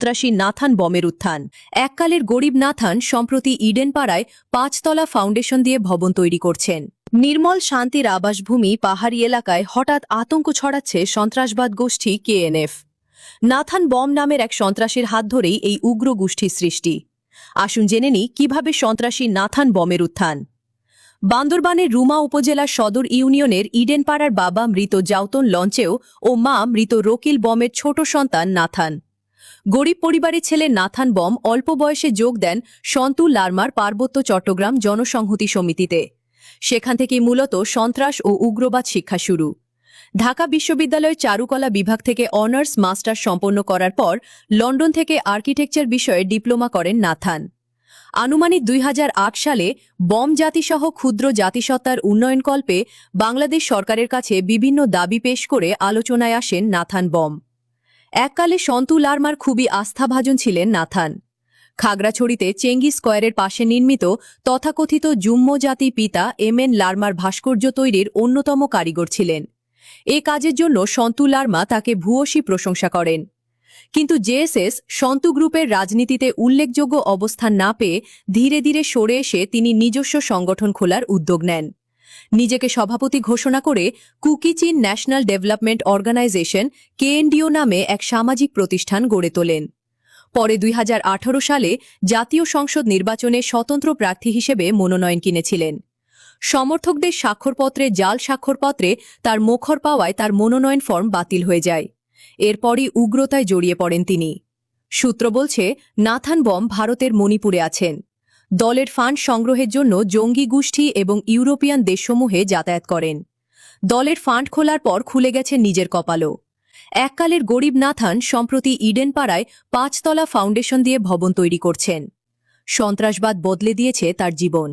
সন্ত্রাসী নাথান বমের উত্থান। এককালের গরিব নাথান সম্প্রতি ইডেন পাড়ায় 5 তলা ফাউন্ডেশন দিয়ে ভবন তৈরি করছেন। নির্মল শান্তির আবাসভূমি পাহাড়ি এলাকায় হঠাৎ আতঙ্ক ছড়াচ্ছে সন্ত্রাসবাদ গোষ্ঠী কেএনএফ। নাথান বম নামের এক সন্ত্রাসীর হাত ধরেই এই উগ্র গোষ্ঠীর সৃষ্টি। আসুন জেনে নিই কিভাবে সন্ত্রাসী নাথান বমের উত্থান। বান্দরবানের রুমা উপজেলার সদর ইউনিয়নের ইডেন পাড়ার বাবা মৃত জাউতন লঞ্চেও ও মা মৃত রকিল বমের ছোট সন্তান নাথান। গরিব পরিবারের ছেলে নাথান বম অল্প বয়সে যোগ দেন সন্তু লারমার পার্বত্য চট্টগ্রাম জনসংহতি সমিতিতে। সেখান থেকেই মূলত সন্ত্রাস ও উগ্রবাদ শিক্ষা শুরু। ঢাকা বিশ্ববিদ্যালয়ের চারুকলা বিভাগ থেকে অনার্স মাস্টার সম্পন্ন করার পর লন্ডন থেকে আর্কিটেকচার বিষয়ে ডিপ্লোমা করেন নাথান। আনুমানিক 2008 সালে বম জাতিসহ ক্ষুদ্র জাতিসত্তার উন্নয়নকল্পে বাংলাদেশ সরকারের কাছে বিভিন্ন দাবি পেশ করে আলোচনায় আসেন নাথান বম। এককালে সন্তু লারমার খুবই আস্থাভাজন ছিলেন নাথান। খাগড়াছড়িতে চেঙ্গি স্কয়ারের পাশে নির্মিত তথাকথিত জুম্ম জাতি পিতা এমএন লারমার ভাস্কর্য তৈরির অন্যতম কারিগর ছিলেন। এ কাজের জন্য সন্তু লারমা তাকে ভূয়সী প্রশংসা করেন। কিন্তু জেএসএস সন্তু গ্রুপের রাজনীতিতে উল্লেখযোগ্য অবস্থান না পেয়ে ধীরে ধীরে সরে এসে তিনি নিজস্ব সংগঠন খোলার উদ্যোগ নেন। নিজেকে সভাপতি ঘোষণা করে কুকিচিন ন্যাশনাল ডেভেলপমেন্ট অর্গানাইজেশন কেএনডিও নামে এক সামাজিক প্রতিষ্ঠান গড়ে তোলেন। পরে 2018 সালে জাতীয় সংসদ নির্বাচনে স্বতন্ত্র প্রার্থী হিসেবে মনোনয়ন কিনেছিলেন। সমর্থকদের স্বাক্ষরপত্রে জাল স্বাক্ষরপত্রে তার মোখর পাওয়ায় তার মনোনয়ন ফর্ম বাতিল হয়ে যায়। এরপরই উগ্রতায় জড়িয়ে পড়েন তিনি। সূত্র বলছে নাথান বম ভারতের মণিপুরে আছেন। দলের ফান্ড সংগ্রহের জন্য জঙ্গি গোষ্ঠী এবং ইউরোপিয়ান দেশসমূহে যাতায়াত করেন। দলের ফান্ড খোলার পর খুলে গেছে নিজের কপালও। এককালের গরিব নাথান সম্প্রতি ইডেন পাড়ায় 5 তলা ফাউন্ডেশন দিয়ে ভবন তৈরি করছেন। সন্ত্রাসবাদ বদলে দিয়েছে তার জীবন।